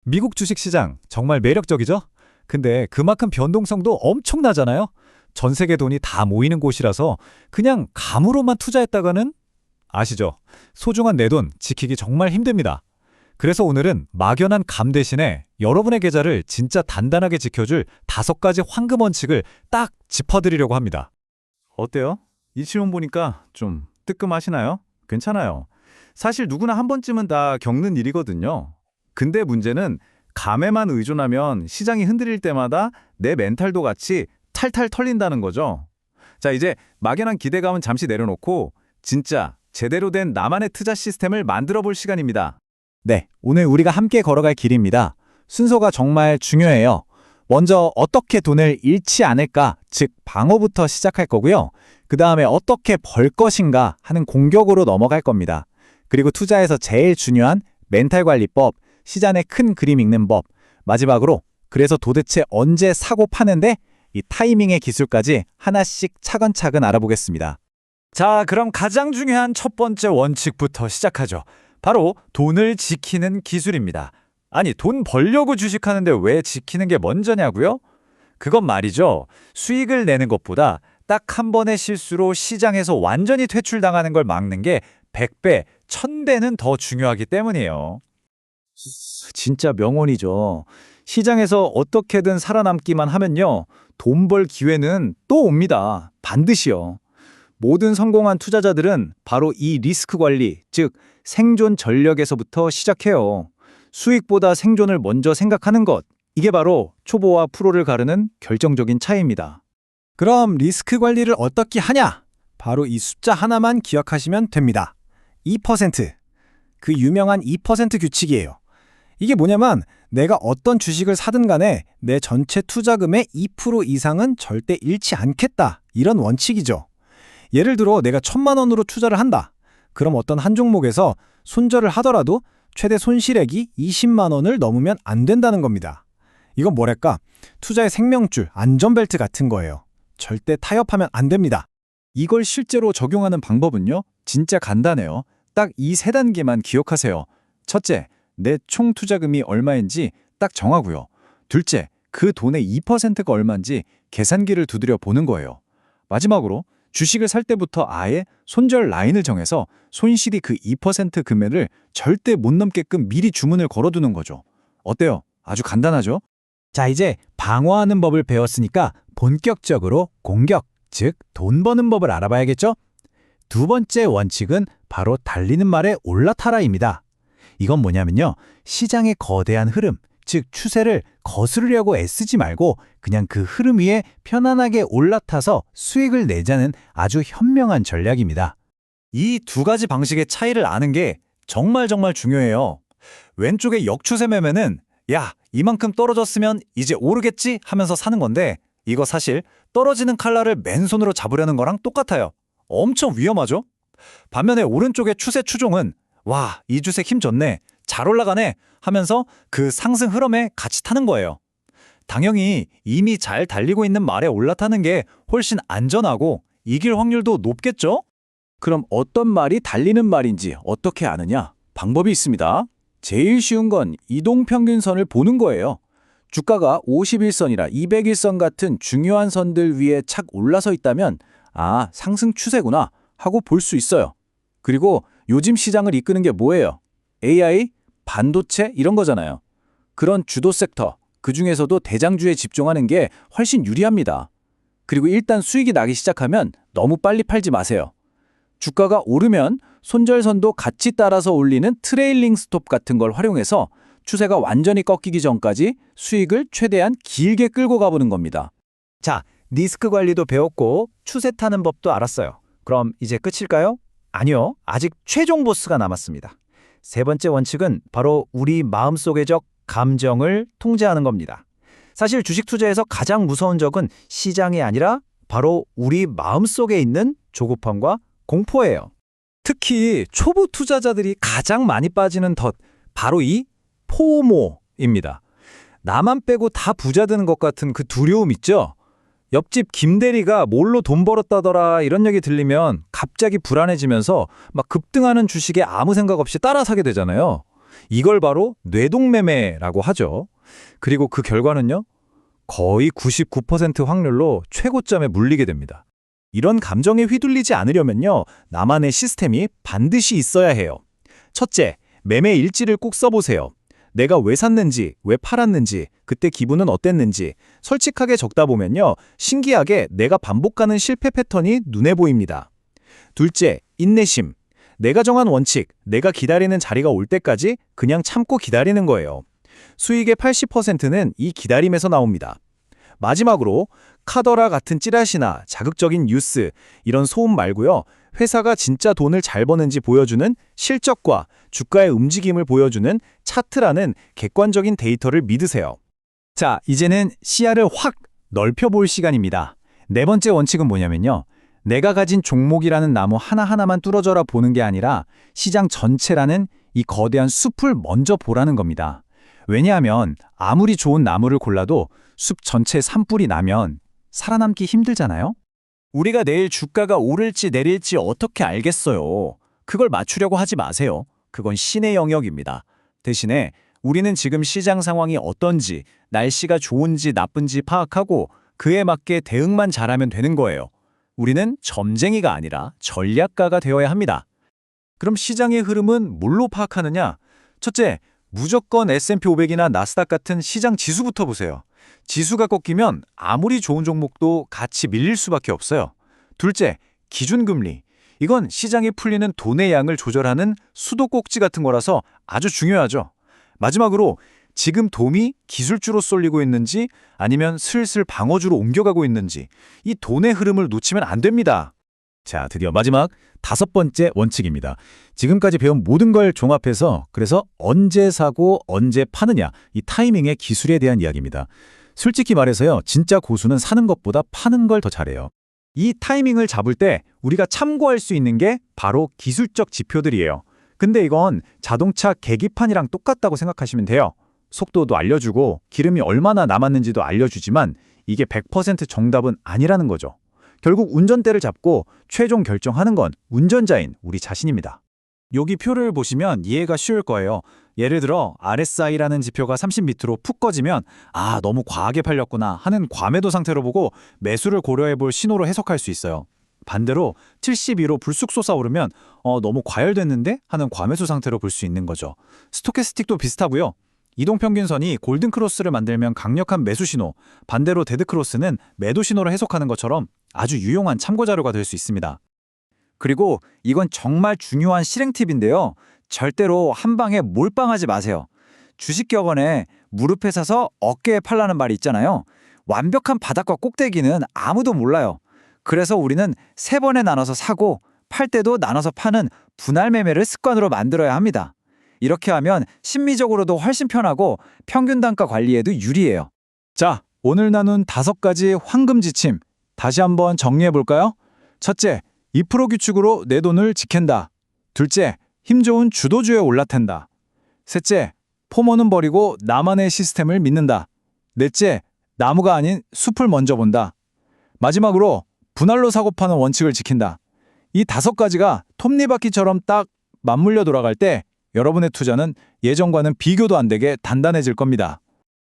미국 주식시장 정말 매력적이죠? 근데 그만큼 변동성도 엄청나잖아요? 전 세계 돈이 다 모이는 곳이라서 그냥 감으로만 투자했다가는 아시죠? 소중한 내 돈 지키기 정말 힘듭니다. 그래서 오늘은 막연한 감 대신에 여러분의 계좌를 진짜 단단하게 지켜줄 5가지 황금 원칙을 딱 짚어드리려고 합니다. 어때요? 이 질문 보니까 좀 뜨끔하시나요? 괜찮아요. 사실 누구나 한 번쯤은 다 겪는 일이거든요. 근데 문제는 감에만 의존하면 시장이 흔들릴 때마다 내 멘탈도 같이 탈탈 털린다는 거죠. 자, 이제 막연한 기대감은 잠시 내려놓고 진짜 제대로 된 나만의 투자 시스템을 만들어 볼 시간입니다. 네, 오늘 우리가 함께 걸어갈 길입니다. 순서가 정말 중요해요. 먼저 어떻게 돈을 잃지 않을까, 즉 방어부터 시작할 거고요. 그 다음에 어떻게 벌 것인가 하는 공격으로 넘어갈 겁니다. 그리고 투자에서 제일 중요한 멘탈 관리법, 시장의 큰 그림 읽는 법, 마지막으로 그래서 도대체 언제 사고 파는데 이 타이밍의 기술까지 하나씩 차근차근 알아보겠습니다. 자, 그럼 가장 중요한 첫 번째 원칙부터 시작하죠. 바로 돈을 지키는 기술입니다. 아니, 돈 벌려고 주식하는데 왜 지키는 게 먼저냐고요? 그건 말이죠. 수익을 내는 것보다 딱 한 번의 실수로 시장에서 완전히 퇴출당하는 걸 막는 게 100배, 1000배는 더 중요하기 때문이에요. 진짜 명언이죠. 시장에서 어떻게든 살아남기만 하면요, 돈 벌 기회는 또 옵니다. 반드시요. 모든 성공한 투자자들은 바로 이 리스크 관리, 즉 생존 전략에서부터 시작해요. 수익보다 생존을 먼저 생각하는 것, 이게 바로 초보와 프로를 가르는 결정적인 차이입니다. 그럼 리스크 관리를 어떻게 하냐? 바로 이 숫자 하나만 기억하시면 됩니다. 2%. 그 유명한 2% 규칙이에요. 이게 뭐냐면 내가 어떤 주식을 사든 간에 내 전체 투자금의 2% 이상은 절대 잃지 않겠다. 이런 원칙이죠. 예를 들어 내가 1000만 원으로 투자를 한다. 그럼 어떤 한 종목에서 손절을 하더라도 최대 손실액이 20만 원을 넘으면 안 된다는 겁니다. 이건 뭐랄까? 투자의 생명줄, 안전벨트 같은 거예요. 절대 타협하면 안 됩니다. 이걸 실제로 적용하는 방법은요, 진짜 간단해요. 딱 이 3단계만 기억하세요. 첫째, 내 총 투자금이 얼마인지 딱 정하고요. 둘째, 그 돈의 2%가 얼마인지 계산기를 두드려 보는 거예요. 마지막으로 주식을 살 때부터 아예 손절 라인을 정해서 손실이 그 2% 금액을 절대 못 넘게끔 미리 주문을 걸어두는 거죠. 어때요? 아주 간단하죠? 자, 이제 방어하는 법을 배웠으니까 본격적으로 공격, 즉 돈 버는 법을 알아봐야겠죠? 두 번째 원칙은 바로 달리는 말에 올라타라입니다. 이건 뭐냐면요, 시장의 거대한 흐름, 즉 추세를 거스르려고 애쓰지 말고 그냥 그 흐름 위에 편안하게 올라타서 수익을 내자는 아주 현명한 전략입니다. 이 2가지 방식의 차이를 아는 게 정말 중요해요. 왼쪽의 역추세 매매는 야, 이만큼 떨어졌으면 이제 오르겠지 하면서 사는 건데, 이거 사실 떨어지는 칼날을 맨손으로 잡으려는 거랑 똑같아요. 엄청 위험하죠? 반면에 오른쪽의 추세 추종은 와, 이 주색 힘 좋네, 잘 올라가네 하면서 그 상승 흐름에 같이 타는 거예요. 당연히 이미 잘 달리고 있는 말에 올라타는 게 훨씬 안전하고 이길 확률도 높겠죠? 그럼 어떤 말이 달리는 말인지 어떻게 아느냐? 방법이 있습니다. 제일 쉬운 건 이동평균선을 보는 거예요. 주가가 51선이라 201선 같은 중요한 선들 위에 착 올라서 있다면 아, 상승 추세구나 하고 볼 수 있어요. 그리고 요즘 시장을 이끄는 게 뭐예요? AI, 반도체 이런 거잖아요. 그런 주도 섹터, 그중에서도 대장주에 집중하는 게 훨씬 유리합니다. 그리고 일단 수익이 나기 시작하면 너무 빨리 팔지 마세요. 주가가 오르면 손절선도 같이 따라서 올리는 트레일링 스톱 같은 걸 활용해서 추세가 완전히 꺾이기 전까지 수익을 최대한 길게 끌고 가보는 겁니다. 자, 리스크 관리도 배웠고 추세 타는 법도 알았어요. 그럼 이제 끝일까요? 아니요, 아직 최종 보스가 남았습니다. 3번째 원칙은 바로 우리 마음속의 적 감정을 통제하는 겁니다. 사실 주식 투자에서 가장 무서운 적은 시장이 아니라 바로 우리 마음속에 있는 조급함과 공포예요. 특히 초보 투자자들이 가장 많이 빠지는 덫, 바로 이 포모입니다. 나만 빼고 다 부자 되는 것 같은 그 두려움 있죠? 옆집 김대리가 뭘로 돈 벌었다더라 이런 얘기 들리면 갑자기 불안해지면서 막 급등하는 주식에 아무 생각 없이 따라 사게 되잖아요. 이걸 바로 뇌동매매라고 하죠. 그리고 그 결과는요, 거의 99% 확률로 최고점에 물리게 됩니다. 이런 감정에 휘둘리지 않으려면요, 나만의 시스템이 반드시 있어야 해요. 첫째, 매매 일지를 꼭 써보세요. 내가 왜 샀는지, 왜 팔았는지, 그때 기분은 어땠는지 솔직하게 적다 보면요, 신기하게 내가 반복하는 실패 패턴이 눈에 보입니다. 둘째, 인내심. 내가 정한 원칙, 내가 기다리는 자리가 올 때까지 그냥 참고 기다리는 거예요. 수익의 80%는 이 기다림에서 나옵니다. 마지막으로 카더라 같은 찌라시나 자극적인 뉴스, 이런 소음 말고요, 회사가 진짜 돈을 잘 버는지 보여주는 실적과 주가의 움직임을 보여주는 차트라는 객관적인 데이터를 믿으세요. 자, 이제는 시야를 확 넓혀볼 시간입니다. 네 번째 원칙은 뭐냐면요, 내가 가진 종목이라는 나무 하나하나만 뚫어져라 보는 게 아니라 시장 전체라는 이 거대한 숲을 먼저 보라는 겁니다. 왜냐하면 아무리 좋은 나무를 골라도 숲 전체에 산불이 나면 살아남기 힘들잖아요? 우리가 내일 주가가 오를지 내릴지 어떻게 알겠어요? 그걸 맞추려고 하지 마세요. 그건 신의 영역입니다. 대신에 우리는 지금 시장 상황이 어떤지, 날씨가 좋은지 나쁜지 파악하고 그에 맞게 대응만 잘하면 되는 거예요. 우리는 점쟁이가 아니라 전략가가 되어야 합니다. 그럼 시장의 흐름은 뭘로 파악하느냐? 첫째, 무조건 S&P 500이나 나스닥 같은 시장 지수부터 보세요. 지수가 꺾이면 아무리 좋은 종목도 같이 밀릴 수밖에 없어요. 둘째, 기준금리. 이건 시장이 풀리는 돈의 양을 조절하는 수도꼭지 같은 거라서 아주 중요하죠. 마지막으로 지금 돔이 기술주로 쏠리고 있는지 아니면 슬슬 방어주로 옮겨가고 있는지 이 돈의 흐름을 놓치면 안 됩니다. 자, 드디어 마지막 다섯 번째 원칙입니다. 지금까지 배운 모든 걸 종합해서 그래서 언제 사고 언제 파느냐, 이 타이밍의 기술에 대한 이야기입니다. 솔직히 말해서요, 진짜 고수는 사는 것보다 파는 걸 더 잘해요. 이 타이밍을 잡을 때 우리가 참고할 수 있는 게 바로 기술적 지표들이에요. 근데 이건 자동차 계기판이랑 똑같다고 생각하시면 돼요. 속도도 알려주고 기름이 얼마나 남았는지도 알려주지만 이게 100% 정답은 아니라는 거죠. 결국 운전대를 잡고 최종 결정하는 건 운전자인 우리 자신입니다. 여기 표를 보시면 이해가 쉬울 거예요. 예를 들어 RSI라는 지표가 30 밑으로 푹 꺼지면 너무 과하게 팔렸구나 하는 과매도 상태로 보고 매수를 고려해 볼 신호로 해석할 수 있어요. 반대로 72로 불쑥 솟아오르면 너무 과열됐는데 하는 과매수 상태로 볼 수 있는 거죠. 스토캐스틱도 비슷하고요. 이동평균선이 골든크로스를 만들면 강력한 매수 신호, 반대로 데드크로스는 매도 신호로 해석하는 것처럼 아주 유용한 참고자료가 될 수 있습니다. 그리고 이건 정말 중요한 실행 팁인데요. 절대로 한 방에 몰빵하지 마세요. 주식격언에 무릎에 사서 어깨에 팔라는 말이 있잖아요. 완벽한 바닥과 꼭대기는 아무도 몰라요. 그래서 우리는 세 번에 나눠서 사고 팔 때도 나눠서 파는 분할 매매를 습관으로 만들어야 합니다. 이렇게 하면 심리적으로도 훨씬 편하고 평균 단가 관리에도 유리해요. 자, 오늘 나눈 5가지 황금 지침 다시 한번 정리해 볼까요? 첫째, 2% 규칙으로 내 돈을 지킨다. 둘째, 힘 좋은 주도주에 올라탄다. 셋째, 포모는 버리고 나만의 시스템을 믿는다. 넷째, 나무가 아닌 숲을 먼저 본다. 마지막으로 분할로 사고 파는 원칙을 지킨다. 이 5가지가 톱니바퀴처럼 딱 맞물려 돌아갈 때 여러분의 투자는 예전과는 비교도 안 되게 단단해질 겁니다.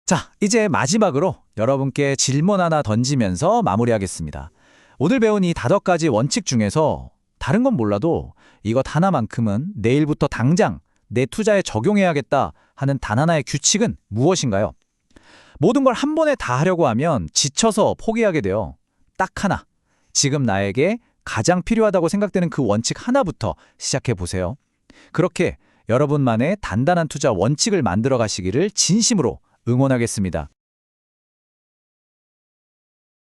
자, 이제 마지막으로 여러분께 질문 하나 던지면서 마무리하겠습니다. 오늘 배운 이 5가지 원칙 중에서 다른 건 몰라도 이것 하나만큼은 내일부터 당장 내 투자에 적용해야겠다 하는 단 하나의 규칙은 무엇인가요? 모든 걸 한 번에 다 하려고 하면 지쳐서 포기하게 돼요. 딱 하나, 지금 나에게 가장 필요하다고 생각되는 그 원칙 하나부터 시작해 보세요. 그렇게 여러분만의 단단한 투자 원칙을 만들어 가시기를 진심으로 응원하겠습니다.